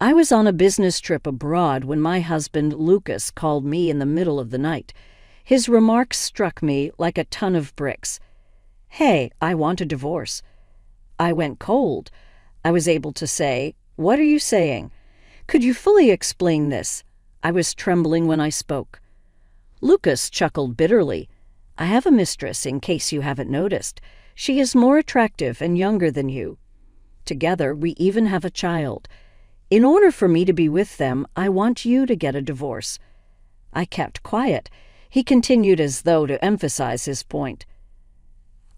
I was on a business trip abroad when my husband, Lucas, called me in the middle of the night. His remarks struck me like a ton of bricks. "Hey, I want a divorce." I went cold. I was able to say, "What are you saying? Could you fully explain this?" I was trembling when I spoke. Lucas chuckled bitterly. "I have a mistress, in case you haven't noticed. She is more attractive and younger than you. Together, we even have a child. In order for me to be with them, I want you to get a divorce." I kept quiet. He continued as though to emphasize his point.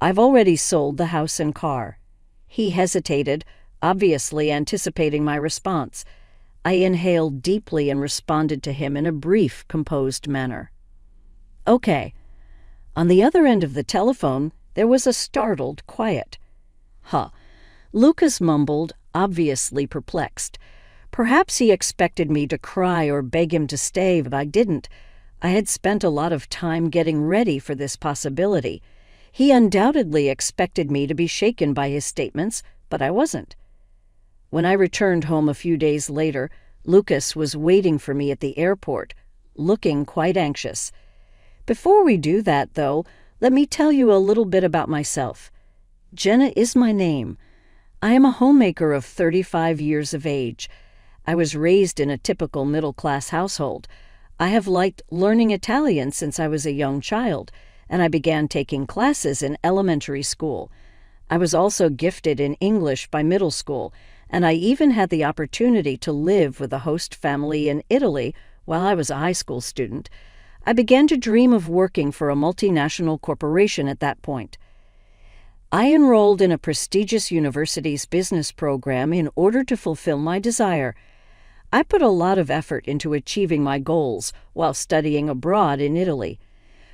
"I've already sold the house and car." He hesitated, obviously anticipating my response. I inhaled deeply and responded to him in a brief, composed manner. "Okay." On the other end of the telephone, there was a startled quiet. "Huh." Lucas mumbled, obviously perplexed. Perhaps he expected me to cry or beg him to stay, but I didn't. I had spent a lot of time getting ready for this possibility. He undoubtedly expected me to be shaken by his statements, but I wasn't. When I returned home a few days later, Lucas was waiting for me at the airport, looking quite anxious. Before we do that, though, let me tell you a little bit about myself. Jenna is my name. I am a homemaker of 35 years of age. I was raised in a typical middle-class household. I have liked learning Italian since I was a young child, and I began taking classes in elementary school. I was also gifted in English by middle school, and I even had the opportunity to live with a host family in Italy while I was a high school student. I began to dream of working for a multinational corporation at that point. I enrolled in a prestigious university's business program in order to fulfill my desire. I put a lot of effort into achieving my goals while studying abroad in Italy.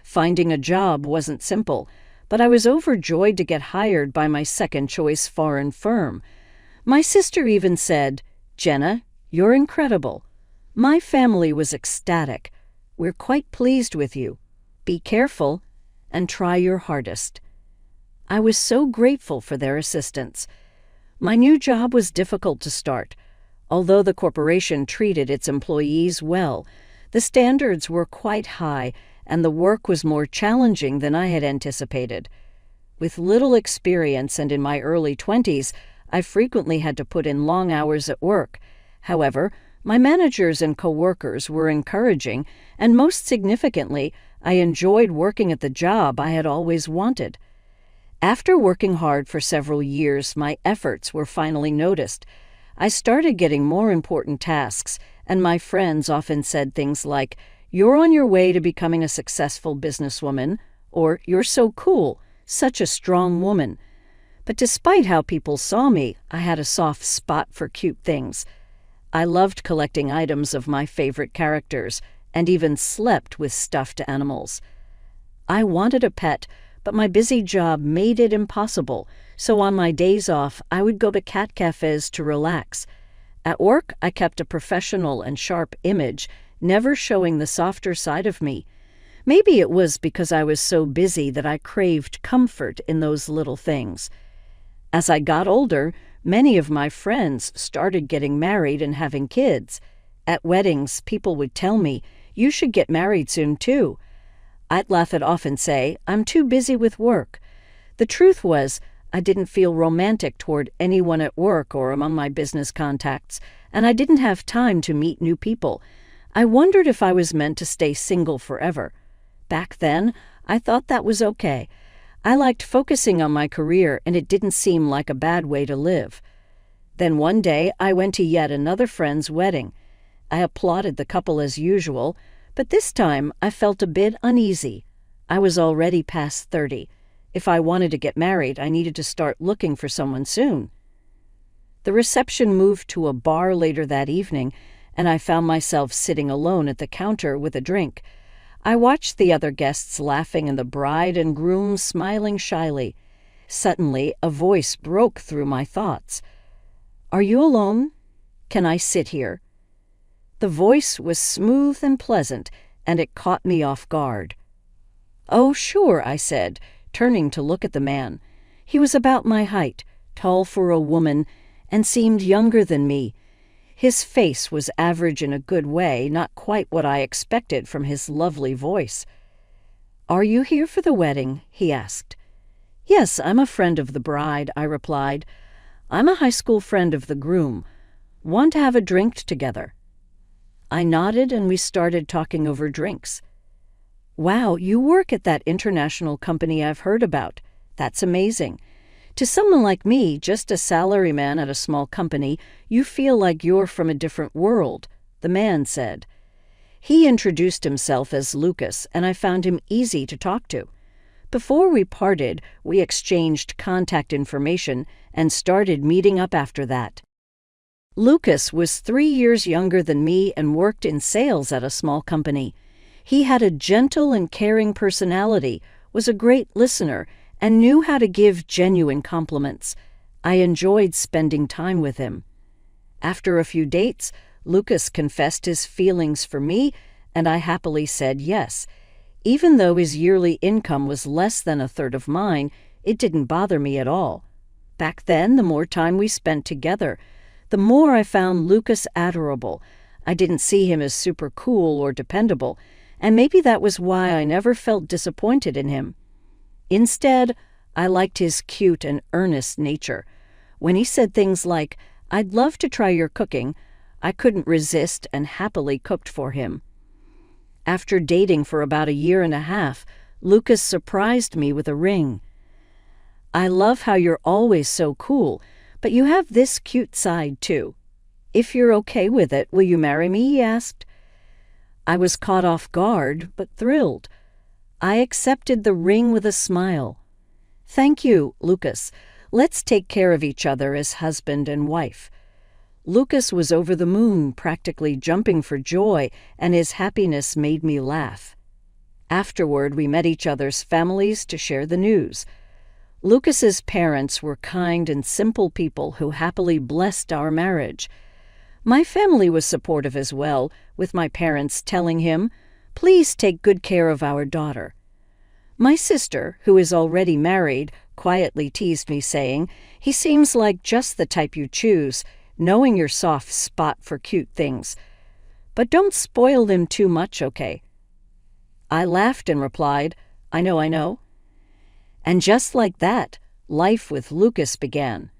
Finding a job wasn't simple, but I was overjoyed to get hired by my second-choice foreign firm. My sister even said, "Jenna, you're incredible." My family was ecstatic. "We're quite pleased with you. Be careful and try your hardest." I was so grateful for their assistance. My new job was difficult to start. Although the corporation treated its employees well, the standards were quite high, and the work was more challenging than I had anticipated. With little experience and in my early 20s, I frequently had to put in long hours at work. However, my managers and coworkers were encouraging, and most significantly, I enjoyed working at the job I had always wanted. After working hard for several years, my efforts were finally noticed. I started getting more important tasks, and my friends often said things like, "You're on your way to becoming a successful businesswoman," or "You're so cool, such a strong woman." But despite how people saw me, I had a soft spot for cute things. I loved collecting items of my favorite characters, and even slept with stuffed animals. I wanted a pet, but my busy job made it impossible, so on my days off, I would go to cat cafes to relax. At work, I kept a professional and sharp image, never showing the softer side of me. Maybe it was because I was so busy that I craved comfort in those little things. As I got older, many of my friends started getting married and having kids. At weddings, people would tell me, "You should get married soon, too." I'd laugh it off and say, "I'm too busy with work." The truth was, I didn't feel romantic toward anyone at work or among my business contacts, and I didn't have time to meet new people. I wondered if I was meant to stay single forever. Back then, I thought that was okay. I liked focusing on my career, and it didn't seem like a bad way to live. Then one day, I went to yet another friend's wedding. I applauded the couple as usual, but this time I felt a bit uneasy. I was already past 30. If I wanted to get married, I needed to start looking for someone soon. The reception moved to a bar later that evening, and I found myself sitting alone at the counter with a drink. I watched the other guests laughing and the bride and groom smiling shyly. Suddenly, a voice broke through my thoughts. "Are you alone? Can I sit here?" The voice was smooth and pleasant, and it caught me off guard. "Oh, sure," I said, turning to look at the man. He was about my height, tall for a woman, and seemed younger than me. His face was average in a good way, not quite what I expected from his lovely voice. "Are you here for the wedding?" he asked. "Yes, I'm a friend of the bride," I replied. "I'm a high school friend of the groom. Want to have a drink together?" I nodded and we started talking over drinks. "Wow, you work at that international company I've heard about. That's amazing. To someone like me, just a salaryman at a small company, you feel like you're from a different world," the man said. He introduced himself as Lucas, and I found him easy to talk to. Before we parted, we exchanged contact information and started meeting up after that. Lucas was 3 years younger than me and worked in sales at a small company. He had a gentle and caring personality, was a great listener, and knew how to give genuine compliments. I enjoyed spending time with him. After a few dates, Lucas confessed his feelings for me, and I happily said yes. Even though his yearly income was less than a third of mine, it didn't bother me at all. Back then, the more time we spent together, the more I found Lucas adorable. I didn't see him as super cool or dependable, and maybe that was why I never felt disappointed in him. Instead, I liked his cute and earnest nature. When he said things like, "I'd love to try your cooking," I couldn't resist and happily cooked for him. After dating for about 1.5 years, Lucas surprised me with a ring. "I love how you're always so cool, but you have this cute side too. If you're okay with it, will you marry me?" he asked. I was caught off guard, but thrilled. I accepted the ring with a smile. "Thank you, Lucas. Let's take care of each other as husband and wife." Lucas was over the moon, practically jumping for joy, and his happiness made me laugh. Afterward, we met each other's families to share the news. Lucas's parents were kind and simple people who happily blessed our marriage. My family was supportive as well, with my parents telling him, "Please take good care of our daughter." My sister, who is already married, quietly teased me, saying, "He seems like just the type you choose, knowing your soft spot for cute things. But don't spoil them too much, okay?" I laughed and replied, I know. And just like that, life with Lucas began.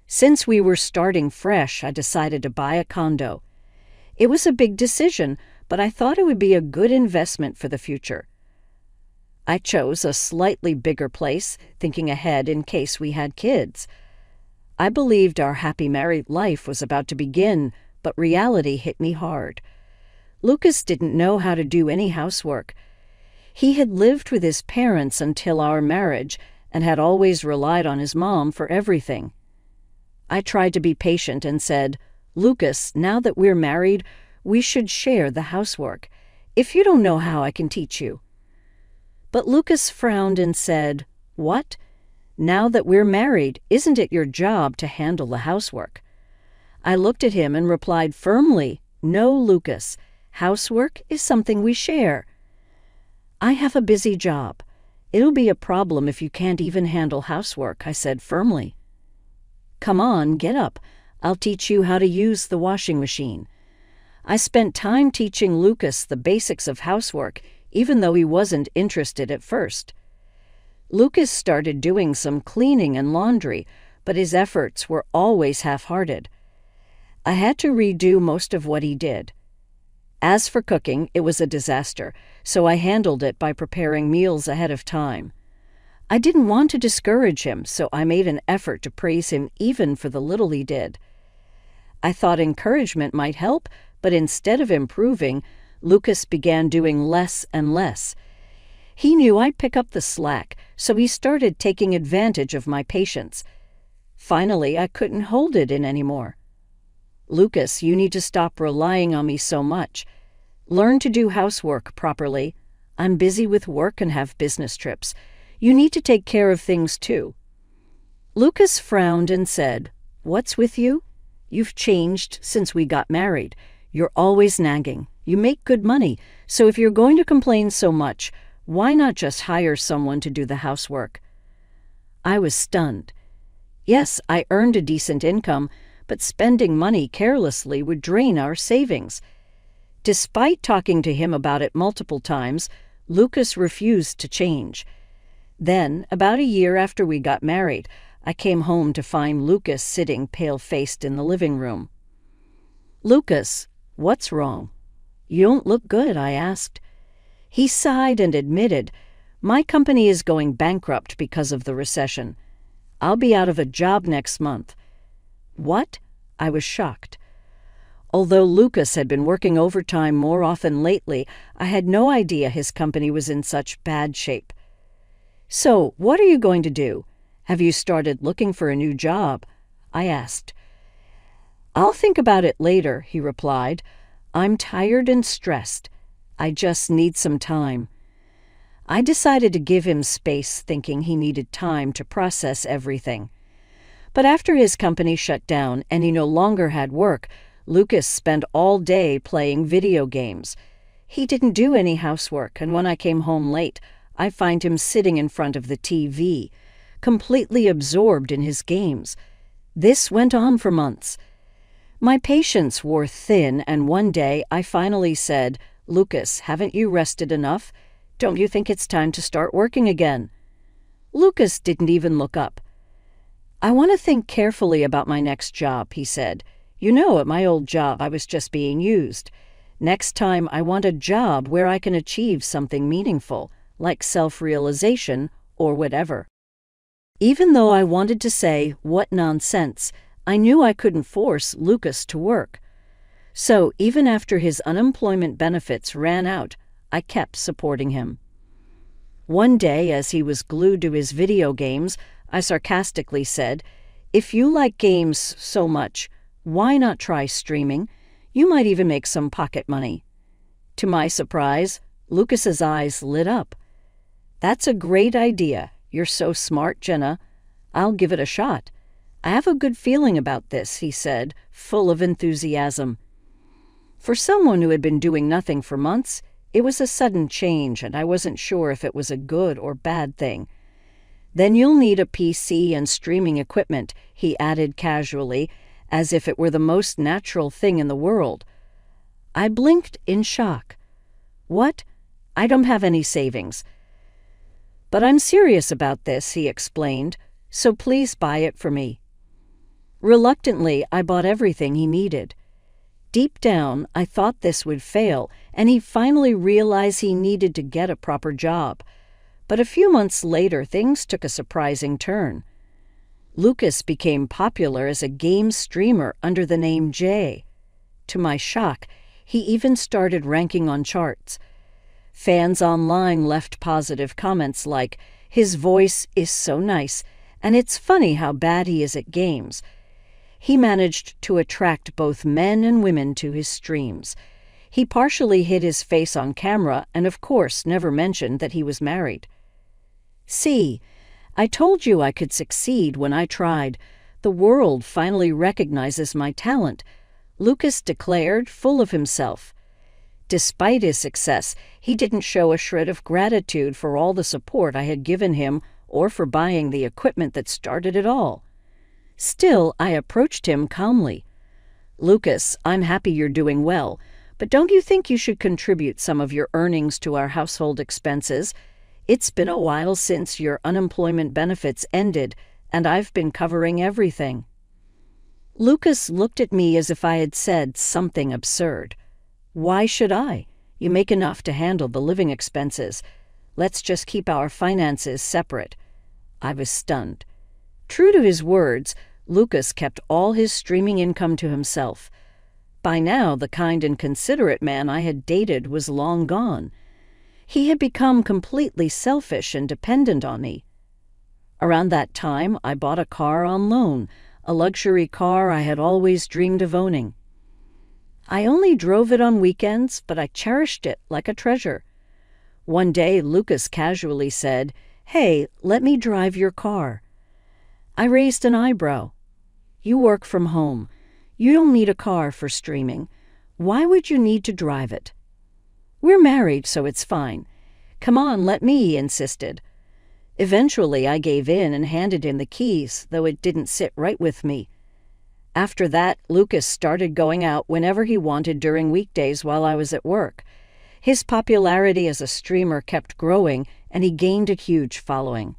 Since we were starting fresh, I decided to buy a condo. It was a big decision, but I thought it would be a good investment for the future. I chose a slightly bigger place, thinking ahead in case we had kids. I believed our happy married life was about to begin, but reality hit me hard. Lucas didn't know how to do any housework. He had lived with his parents until our marriage and had always relied on his mom for everything. I tried to be patient and said, "Lucas, now that we're married, we should share the housework. If you don't know how, I can teach you." But Lucas frowned and said, "What? Now that we're married, isn't it your job to handle the housework?" I looked at him and replied firmly, "No, Lucas. Housework is something we share." "I have a busy job. It'll be a problem if you can't even handle housework," I said firmly. "Come on, get up. I'll teach you how to use the washing machine." I spent time teaching Lucas the basics of housework, even though he wasn't interested at first. Lucas started doing some cleaning and laundry, but his efforts were always half-hearted. I had to redo most of what he did. As for cooking, it was a disaster, so I handled it by preparing meals ahead of time. I didn't want to discourage him, so I made an effort to praise him even for the little he did. I thought encouragement might help, but instead of improving, Lucas began doing less and less. He knew I'd pick up the slack, so he started taking advantage of my patience. Finally, I couldn't hold it in anymore. "Lucas, you need to stop relying on me so much. Learn to do housework properly. I'm busy with work and have business trips. You need to take care of things too." Lucas frowned and said, "What's with you? You've changed since we got married. You're always nagging. You make good money, so if you're going to complain so much, why not just hire someone to do the housework?" I was stunned. Yes, I earned a decent income, but spending money carelessly would drain our savings. Despite talking to him about it multiple times, Lucas refused to change. Then, about a year after we got married, I came home to find Lucas sitting pale-faced in the living room. "Lucas, what's wrong? You don't look good," I asked. He sighed and admitted, "My company is going bankrupt because of the recession. I'll be out of a job next month." "What?" I was shocked. Although Lucas had been working overtime more often lately, I had no idea his company was in such bad shape. "So, what are you going to do? Have you started looking for a new job?" I asked. "I'll think about it later," he replied. "I'm tired and stressed. I just need some time." I decided to give him space, thinking he needed time to process everything. But after his company shut down and he no longer had work, Lucas spent all day playing video games. He didn't do any housework, and when I came home late, I find him sitting in front of the TV, completely absorbed in his games. This went on for months. My patience wore thin, and one day I finally said, "Lucas, haven't you rested enough? Don't you think it's time to start working again?" Lucas didn't even look up. "I want to think carefully about my next job," he said. "You know, at my old job, I was just being used. Next time, I want a job where I can achieve something meaningful, like self-realization or whatever." Even though I wanted to say, "What nonsense," I knew I couldn't force Lucas to work. So even after his unemployment benefits ran out, I kept supporting him. One day, as he was glued to his video games, I sarcastically said, "If you like games so much, why not try streaming? You might even make some pocket money." To my surprise, Lucas's eyes lit up. "That's a great idea. You're so smart, Jenna. I'll give it a shot. I have a good feeling about this," he said, full of enthusiasm. For someone who had been doing nothing for months, it was a sudden change, and I wasn't sure if it was a good or bad thing. "Then you'll need a PC and streaming equipment," he added casually, as if it were the most natural thing in the world. I blinked in shock. "What? I don't have any savings." "But I'm serious about this," he explained, "so please buy it for me." Reluctantly, I bought everything he needed. Deep down, I thought this would fail, and he finally realized he needed to get a proper job. But a few months later, things took a surprising turn. Lucas became popular as a game streamer under the name Jay. To my shock, he even started ranking on charts. Fans online left positive comments like, "His voice is so nice, and it's funny how bad he is at games." He managed to attract both men and women to his streams. He partially hid his face on camera and, of course, never mentioned that he was married. "See, I told you I could succeed when I tried. The world finally recognizes my talent," Lucas declared, full of himself. Despite his success, he didn't show a shred of gratitude for all the support I had given him or for buying the equipment that started it all. Still, I approached him calmly. "Lucas, I'm happy you're doing well, but don't you think you should contribute some of your earnings to our household expenses? It's been a while since your unemployment benefits ended, and I've been covering everything." Lucas looked at me as if I had said something absurd. "Why should I? You make enough to handle the living expenses. Let's just keep our finances separate." I was stunned. True to his words, Lucas kept all his streaming income to himself. By now, the kind and considerate man I had dated was long gone. He had become completely selfish and dependent on me. Around that time, I bought a car on loan, a luxury car I had always dreamed of owning. I only drove it on weekends, but I cherished it like a treasure. One day, Lucas casually said, "Hey, let me drive your car." I raised an eyebrow. "You work from home. You don't need a car for streaming. Why would you need to drive it?" "We're married, so it's fine." "Come on, let me," he insisted. Eventually, I gave in and handed him the keys, though it didn't sit right with me. After that, Lucas started going out whenever he wanted during weekdays while I was at work. His popularity as a streamer kept growing, and he gained a huge following.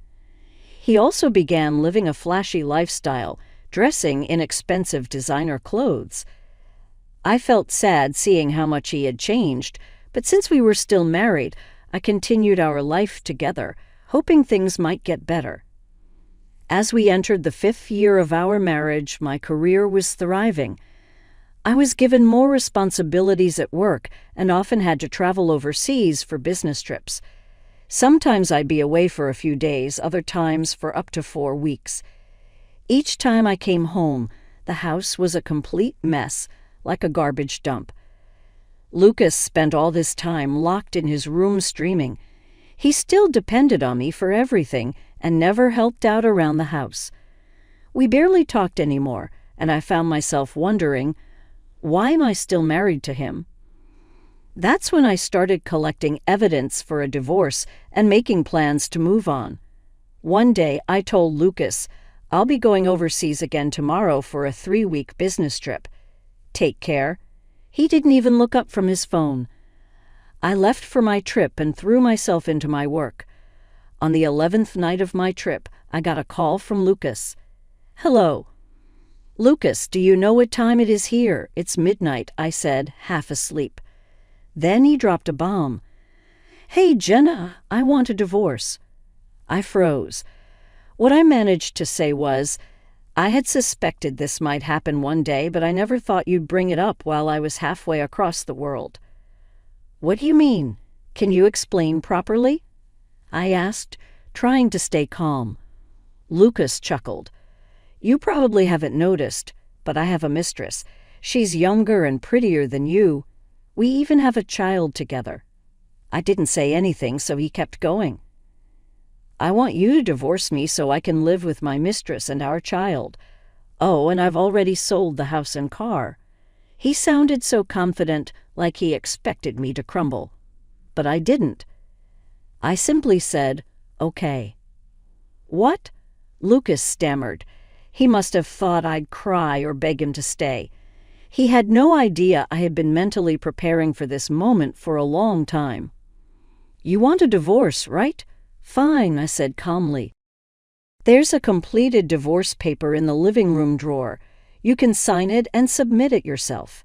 He also began living a flashy lifestyle, dressing in expensive designer clothes. I felt sad seeing how much he had changed, but since we were still married, I continued our life together, hoping things might get better. As we entered the 5th year of our marriage, my career was thriving. I was given more responsibilities at work and often had to travel overseas for business trips. Sometimes I'd be away for a few days, other times for up to 4 weeks. Each time I came home, the house was a complete mess, like a garbage dump. Lucas spent all this time locked in his room streaming. He still depended on me for everything and never helped out around the house. We barely talked anymore, and I found myself wondering, why am I still married to him? That's when I started collecting evidence for a divorce and making plans to move on. One day, I told Lucas, "I'll be going overseas again tomorrow for a 3-week business trip. Take care." He didn't even look up from his phone. I left for my trip and threw myself into my work. On the 11th night of my trip, I got a call from Lucas. "Hello." "Lucas, do you know what time it is here? It's midnight," I said, half asleep. Then he dropped a bomb. "Hey, Jenna, I want a divorce." I froze. What I managed to say was, "I had suspected this might happen one day, but I never thought you'd bring it up while I was halfway across the world." "What do you mean? Can you explain properly?" I asked, trying to stay calm. Lucas chuckled. "You probably haven't noticed, but I have a mistress. She's younger and prettier than you. We even have a child together." I didn't say anything, so he kept going. "I want you to divorce me so I can live with my mistress and our child. Oh, and I've already sold the house and car." He sounded so confident, like he expected me to crumble. But I didn't. I simply said, "Okay." "What?" Lucas stammered. He must have thought I'd cry or beg him to stay. He had no idea I had been mentally preparing for this moment for a long time. "You want a divorce, right?" "Fine," I said calmly. "There's a completed divorce paper in the living room drawer. You can sign it and submit it yourself."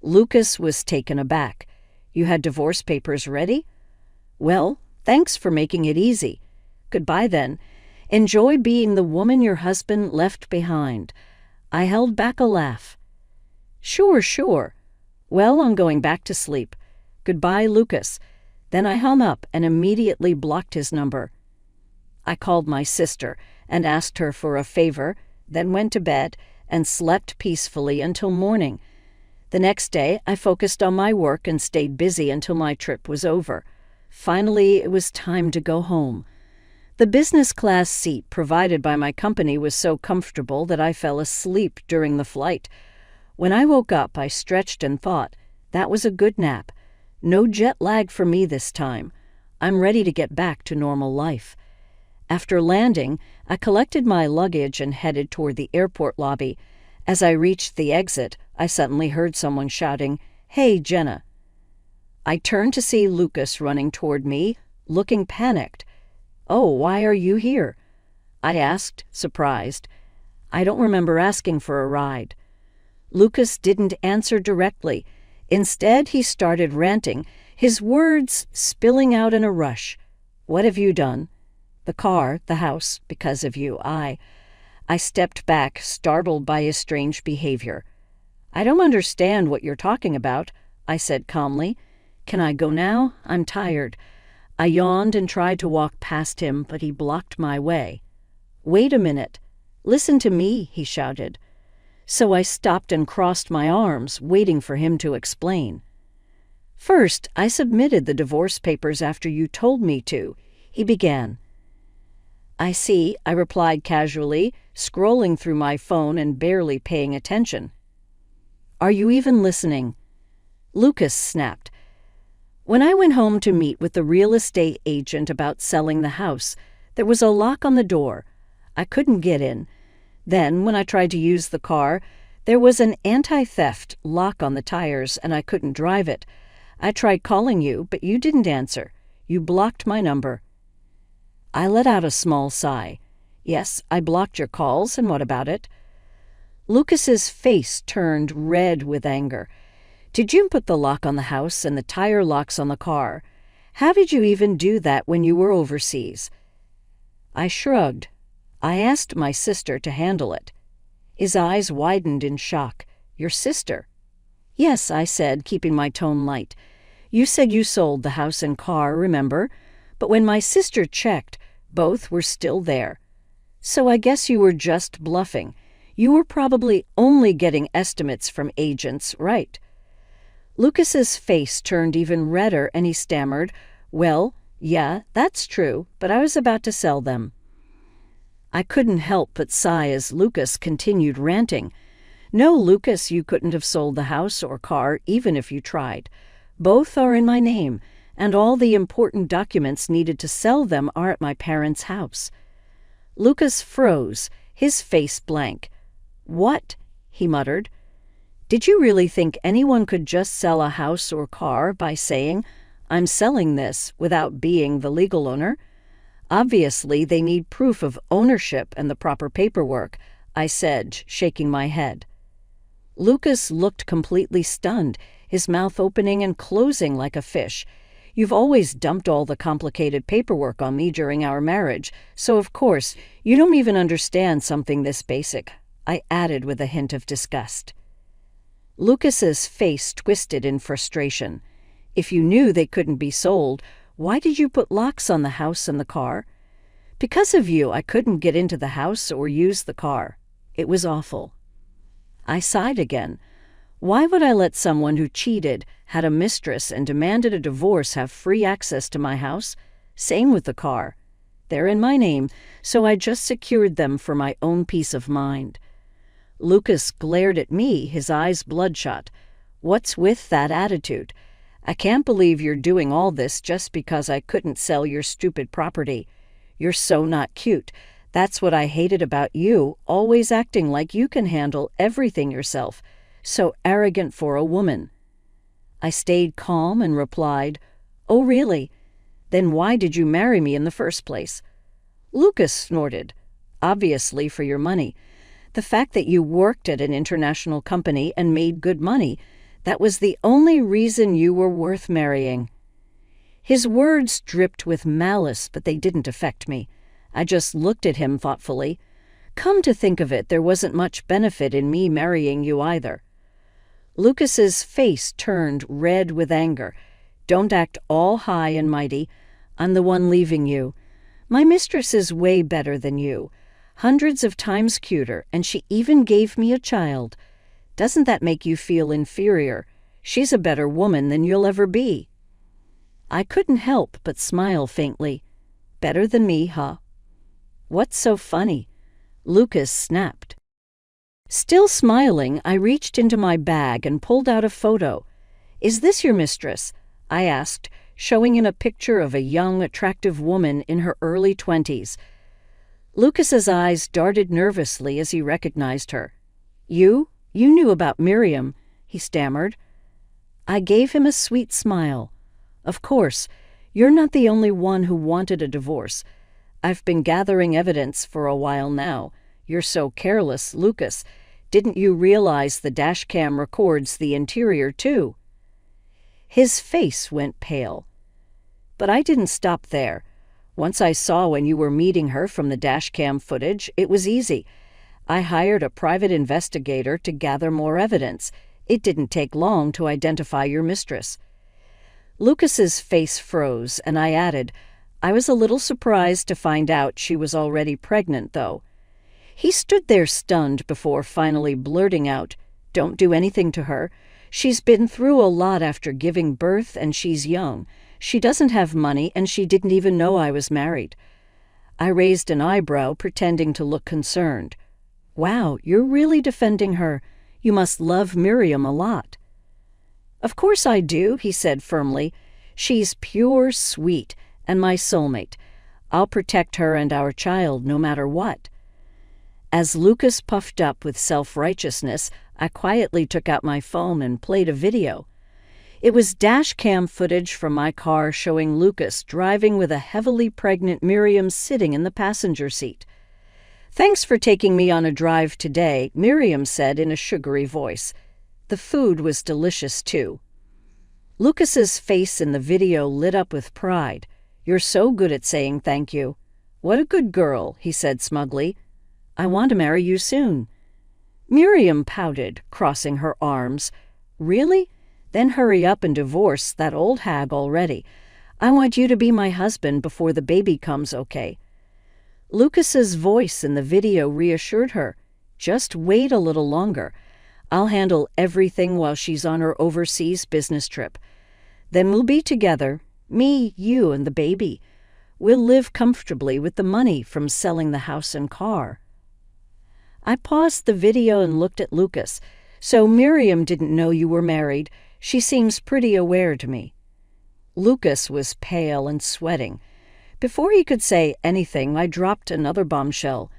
Lucas was taken aback. "You had divorce papers ready?" "Well, thanks for making it easy. Goodbye then. Enjoy being the woman your husband left behind." I held back a laugh. Sure. Well, I'm going back to sleep. Goodbye, Lucas." Then I hung up and immediately blocked his number. I called my sister and asked her for a favor, then went to bed and slept peacefully until morning. The next day, I focused on my work and stayed busy until my trip was over. Finally, it was time to go home. The business class seat provided by my company was so comfortable that I fell asleep during the flight. When I woke up, I stretched and thought, that was a good nap. No jet lag for me this time. I'm ready to get back to normal life. After landing, I collected my luggage and headed toward the airport lobby. As I reached the exit, I suddenly heard someone shouting, "Hey, Jenna." I turned to see Lucas running toward me, looking panicked. "Oh, why are you here?" I asked, surprised. I don't remember asking for a ride. Lucas didn't answer directly. Instead, he started ranting, his words spilling out in a rush. "What have you done?" "The car, the house, because of you. I stepped back, startled by his strange behavior. "I don't understand what you're talking about," I said calmly. "Can I go now? I'm tired." I yawned and tried to walk past him, but he blocked my way. "Wait a minute. Listen to me," he shouted. So I stopped and crossed my arms, waiting for him to explain. "First, I submitted the divorce papers after you told me to," he began. "I see," I replied casually, scrolling through my phone and barely paying attention. "Are you even listening?" Lucas snapped. When I went home to meet with the real estate agent about selling the house, there was a lock on the door. I couldn't get in. Then, when I tried to use the car, There was an anti-theft lock on the tires and I couldn't drive it. I tried calling you, but you didn't answer. You blocked my number. I let out a small sigh. Yes, I blocked your calls, and what about it? Lucas's face turned red with anger. Did you put the lock on the house and the tire locks on the car? How did you even do that when you were overseas? I shrugged. I asked my sister to handle it. His eyes widened in shock. Your sister? Yes, I said, keeping my tone light. You said you sold the house and car, remember? But when my sister checked, both were still there. So I guess you were just bluffing. You were probably only getting estimates from agents, right? Lucas's face turned even redder and he stammered, Well, yeah, that's true, but I was about to sell them. I couldn't help but sigh as Lucas continued ranting. No, Lucas, you couldn't have sold the house or car even if you tried. Both are in my name, and all the important documents needed to sell them are at my parents' house. Lucas froze, his face blank. What? He muttered. Did you really think anyone could just sell a house or car by saying, I'm selling this, without being the legal owner? Obviously, they need proof of ownership and the proper paperwork, I said, shaking my head. Lucas looked completely stunned, his mouth opening and closing like a fish. You've always dumped all the complicated paperwork on me during our marriage, so of course, you don't even understand something this basic, I added with a hint of disgust. Lucas's face twisted in frustration. If you knew they couldn't be sold, why did you put locks on the house and the car? Because of you, I couldn't get into the house or use the car. It was awful. I sighed again. Why would I let someone who cheated, had a mistress, and demanded a divorce have free access to my house? Same with the car. They're in my name, so I just secured them for my own peace of mind. Lucas glared at me, his eyes bloodshot. What's with that attitude? I can't believe you're doing all this just because I couldn't sell your stupid property. You're so not cute. That's what I hated about you, always acting like you can handle everything yourself. So arrogant for a woman. I stayed calm and replied, Oh, really? Then why did you marry me in the first place? Lucas snorted. Obviously for your money. The fact that you worked at an international company and made good money, that was the only reason you were worth marrying. His words dripped with malice, but they didn't affect me. I just looked at him thoughtfully. Come to think of it, there wasn't much benefit in me marrying you either. Lucas's face turned red with anger. Don't act all high and mighty. I'm the one leaving you. My mistress is way better than you. Hundreds of times cuter, and she even gave me a child. Doesn't that make you feel inferior? She's a better woman than you'll ever be. I couldn't help but smile faintly. Better than me, huh? What's so funny? Lucas snapped. Still smiling, I reached into my bag and pulled out a photo. Is this your mistress? I asked, showing in a picture of a young, attractive woman in her early 20s. Lucas's eyes darted nervously as he recognized her. You knew about Miriam, he stammered. I gave him a sweet smile. Of course, you're not the only one who wanted a divorce. I've been gathering evidence for a while now. You're so careless, Lucas. Didn't you realize the dash cam records the interior, too? His face went pale. But I didn't stop there. Once I saw when you were meeting her from the dash cam footage, it was easy. I hired a private investigator to gather more evidence. It didn't take long to identify your mistress. Lucas's face froze, and I added, I was a little surprised to find out she was already pregnant, though. He stood there stunned before finally blurting out, Don't do anything to her. She's been through a lot after giving birth, and she's young. She doesn't have money, and she didn't even know I was married. I raised an eyebrow, pretending to look concerned. Wow, you're really defending her. You must love Miriam a lot. Of course I do, he said firmly. She's pure sweet, and my soulmate. I'll protect her and our child no matter what. As Lucas puffed up with self-righteousness, I quietly took out my phone and played a video. It was dash cam footage from my car showing Lucas driving with a heavily pregnant Miriam sitting in the passenger seat. "Thanks for taking me on a drive today," Miriam said in a sugary voice. The food was delicious, too. Lucas's face in the video lit up with pride. "You're so good at saying thank you." "What a good girl," he said smugly. "I want to marry you soon." Miriam pouted, crossing her arms. "Really? Then hurry up and divorce that old hag already. I want you to be my husband before the baby comes, okay?" Lucas's voice in the video reassured her. "Just wait a little longer. I'll handle everything while she's on her overseas business trip. Then we'll be together, me, you, and the baby. We'll live comfortably with the money from selling the house and car." I paused the video and looked at Lucas. "So Miriam didn't know you were married. She seems pretty aware to me." Lucas was pale and sweating. Before he could say anything, I dropped another bombshell.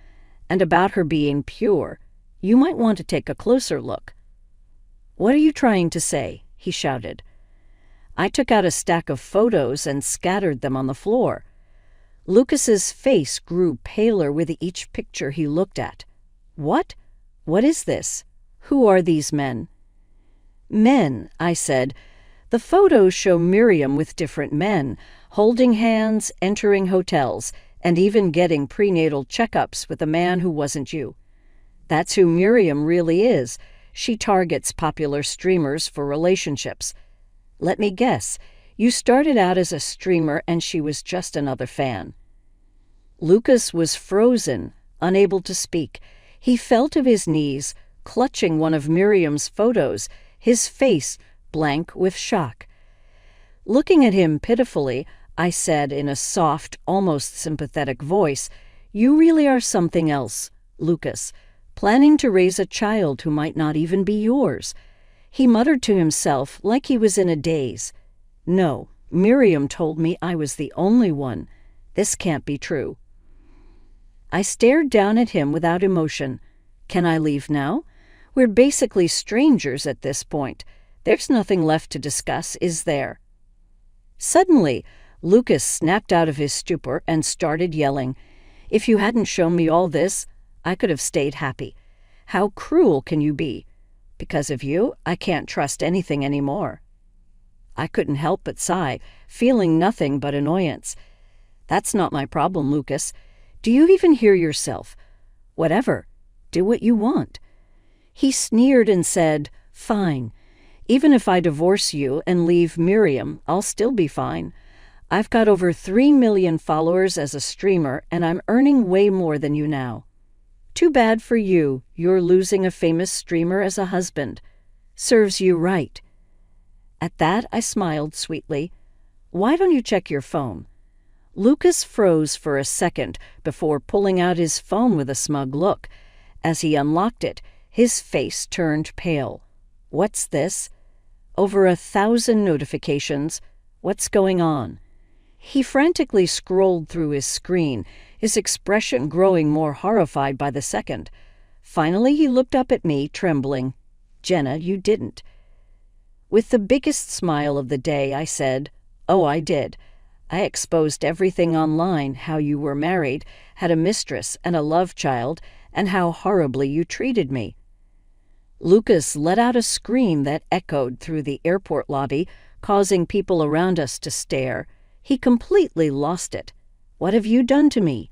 "And about her being pure. You might want to take a closer look." "What are you trying to say?" he shouted. I took out a stack of photos and scattered them on the floor. Lucas's face grew paler with each picture he looked at. "What? What is this? Who are these men?" "Men," I said. "The photos show Miriam with different men, holding hands, entering hotels, and even getting prenatal checkups with a man who wasn't you. That's who Miriam really is. She targets popular streamers for relationships. Let me guess, you started out as a streamer and she was just another fan." Lucas was frozen, unable to speak. He fell to his knees, clutching one of Miriam's photos, his face blank with shock. Looking at him pitifully, I said in a soft, almost sympathetic voice, "You really are something else, Lucas, planning to raise a child who might not even be yours." He muttered to himself like he was in a daze. "No, Miriam told me I was the only one. This can't be true." I stared down at him without emotion. "Can I leave now? We're basically strangers at this point. There's nothing left to discuss, is there?" Suddenly, Lucas snapped out of his stupor and started yelling. "If you hadn't shown me all this, I could have stayed happy. How cruel can you be? Because of you, I can't trust anything anymore." I couldn't help but sigh, feeling nothing but annoyance. "That's not my problem, Lucas. Do you even hear yourself? Whatever. Do what you want." He sneered and said, "Fine. Even if I divorce you and leave Miriam, I'll still be fine. I've got over 3 million followers as a streamer, and I'm earning way more than you now. Too bad for you, you're losing a famous streamer as a husband. Serves you right." At that, I smiled sweetly. "Why don't you check your phone?" Lucas froze for a second before pulling out his phone with a smug look. As he unlocked it, his face turned pale. "What's this?" "Over 1,000 notifications. What's going on?" He frantically scrolled through his screen, his expression growing more horrified by the second. Finally, he looked up at me, trembling. "Jenna, you didn't." With the biggest smile of the day, I said, "Oh, I did. I exposed everything online, how you were married, had a mistress and a love child, and how horribly you treated me." Lucas let out a scream that echoed through the airport lobby, causing people around us to stare. He completely lost it. "What have you done to me?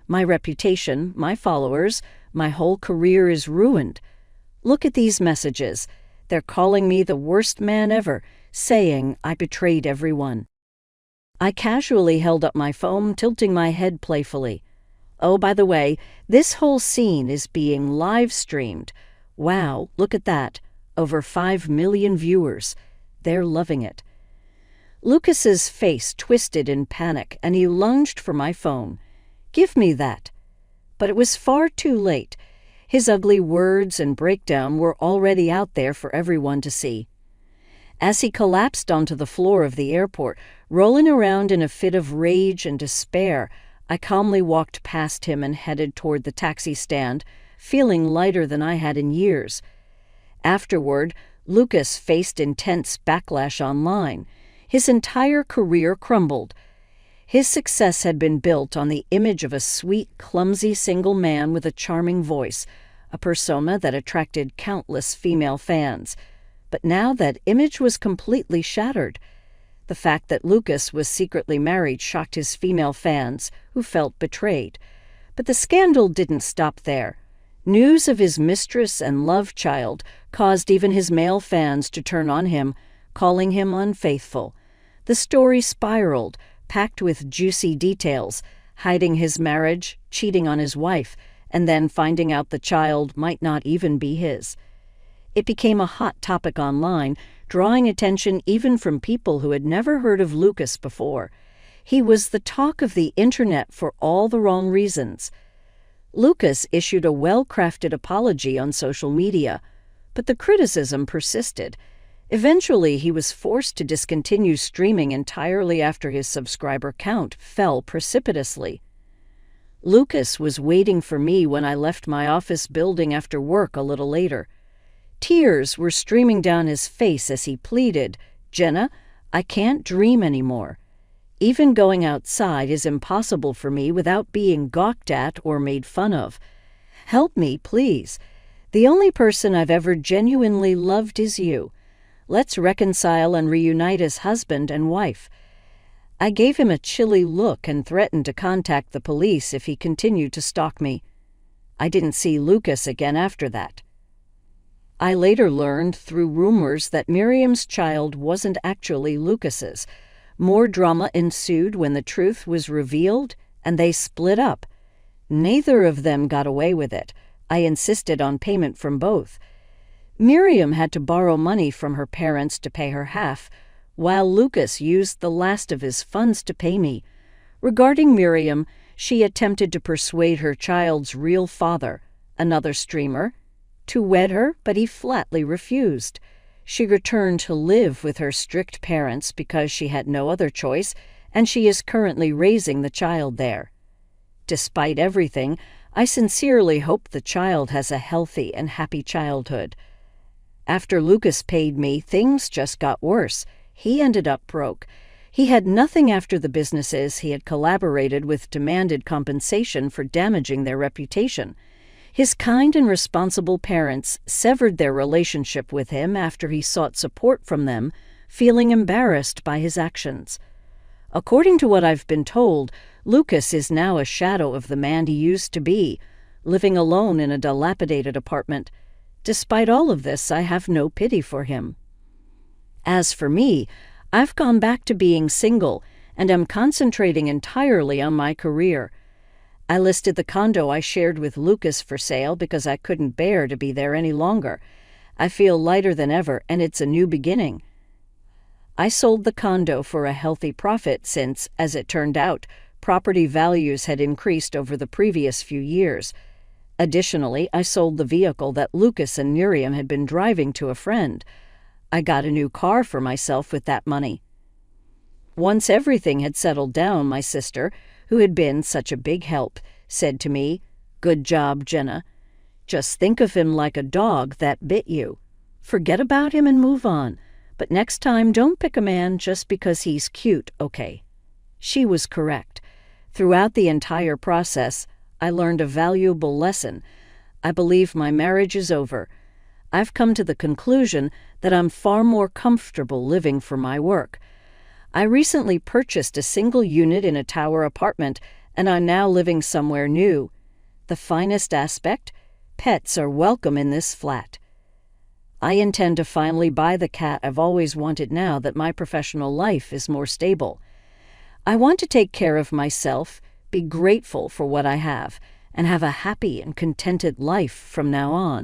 My reputation, my followers, my whole career is ruined. Look at these messages. They're calling me the worst man ever, saying I betrayed everyone." I casually held up my phone, tilting my head playfully. "Oh, by the way, this whole scene is being live-streamed. Wow, look at that. Over 5 million viewers. They're loving it." Lucas's face twisted in panic, and he lunged for my phone. "Give me that." But it was far too late. His ugly words and breakdown were already out there for everyone to see. As he collapsed onto the floor of the airport, rolling around in a fit of rage and despair, I calmly walked past him and headed toward the taxi stand, feeling lighter than I had in years. Afterward, Lucas faced intense backlash online. His entire career crumbled. His success had been built on the image of a sweet, clumsy single man with a charming voice, a persona that attracted countless female fans. But now that image was completely shattered. The fact that Lucas was secretly married shocked his female fans, who felt betrayed. But the scandal didn't stop there. News of his mistress and love child caused even his male fans to turn on him, calling him unfaithful. The story spiraled, packed with juicy details, hiding his marriage, cheating on his wife, and then finding out the child might not even be his. It became a hot topic online, drawing attention even from people who had never heard of Lucas before. He was the talk of the internet for all the wrong reasons. Lucas issued a well-crafted apology on social media, but the criticism persisted. Eventually, he was forced to discontinue streaming entirely after his subscriber count fell precipitously. Lucas was waiting for me when I left my office building after work a little later. Tears were streaming down his face as he pleaded, "Jenna, I can't dream anymore. Even going outside is impossible for me without being gawked at or made fun of. Help me, please. The only person I've ever genuinely loved is you. Let's reconcile and reunite as husband and wife." I gave him a chilly look and threatened to contact the police if he continued to stalk me. I didn't see Lucas again after that. I later learned through rumors that Miriam's child wasn't actually Lucas's. More drama ensued when the truth was revealed, and they split up. Neither of them got away with it. I insisted on payment from both. Miriam had to borrow money from her parents to pay her half, while Lucas used the last of his funds to pay me. Regarding Miriam, she attempted to persuade her child's real father, another streamer, to wed her, but he flatly refused. She returned to live with her strict parents because she had no other choice, and she is currently raising the child there. Despite everything, I sincerely hope the child has a healthy and happy childhood. After Lucas paid me, things just got worse. He ended up broke. He had nothing after the businesses he had collaborated with demanded compensation for damaging their reputation. His kind and responsible parents severed their relationship with him after he sought support from them, feeling embarrassed by his actions. According to what I've been told, Lucas is now a shadow of the man he used to be, living alone in a dilapidated apartment. Despite all of this, I have no pity for him. As for me, I've gone back to being single and am concentrating entirely on my career. I listed the condo I shared with Lucas for sale because I couldn't bear to be there any longer. I feel lighter than ever, and it's a new beginning. I sold the condo for a healthy profit since, as it turned out, property values had increased over the previous few years. Additionally, I sold the vehicle that Lucas and Miriam had been driving to a friend. I got a new car for myself with that money. Once everything had settled down, my sister, who had been such a big help, said to me, "Good job, Jenna. Just think of him like a dog that bit you. Forget about him and move on. But next time, don't pick a man just because he's cute, okay?" She was correct. Throughout the entire process, I learned a valuable lesson. I believe my marriage is over. I've come to the conclusion that I'm far more comfortable living for my work. I recently purchased a single unit in a tower apartment, and I'm now living somewhere new. The finest aspect? Pets are welcome in this flat. I intend to finally buy the cat I've always wanted now that my professional life is more stable. I want to take care of myself, be grateful for what I have, and have a happy and contented life from now on.